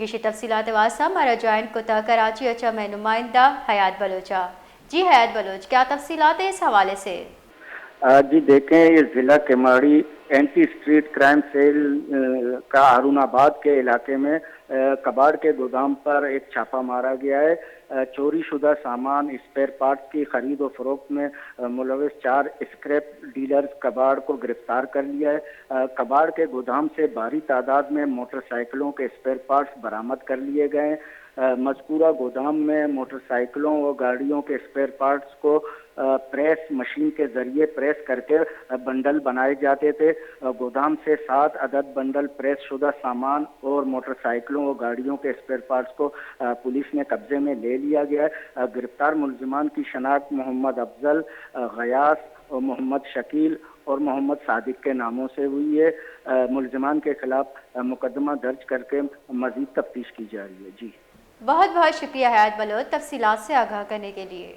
گیشی تفصیلات واسطہ ہمارا جوائن کوتا کراچی اچھا میں نمائندہ حیات بلوچا۔ جی حیات بلوچ، کیا تفصیلات ہیں اس حوالے سے؟ جی دیکھیں، یہ ضلع Kemari anti street crime cell کا ہارون آباد کے علاقے میں کباڑ کے گودام پر ایک چھاپہ مارا گیا ہے۔ چوری شدہ سامان اسپیئر پارٹس کی خرید و فروخت میں ملوث 4 اسکریپ ڈیلرز کباڑ کو گرفتار کر لیا ہے۔ کباڑ کے گودام سے بھاری تعداد میں موٹر سائیکلوں کے اسپیئر پارٹس برآمد کر لیے گئے ہیں۔ مذکورہ گودام میں موٹر سائیکلوں و گاڑیوں کے اسپیئر پارٹس کو پریس مشین کے ذریعے پریس کر کے بنڈل بنائے جاتے تھے۔ گودام سے 7 عدد بنڈل پریس شدہ سامان اور موٹر سائیکلوں و گاڑیوں کے اسپیئر پارٹس کو پولیس نے قبضے میں لے لیا گیا ہے۔ گرفتار ملزمان کی شناخت محمد افضل، غیاث اور محمد شکیل اور محمد صادق کے ناموں سے ہوئی ہے۔ ملزمان کے خلاف مقدمہ درج کر کے مزید تفتیش کی جا رہی ہے۔ جی بہت بہت شکریہ حیات بلوچ تفصیلات سے آگاہ کرنے کے لیے۔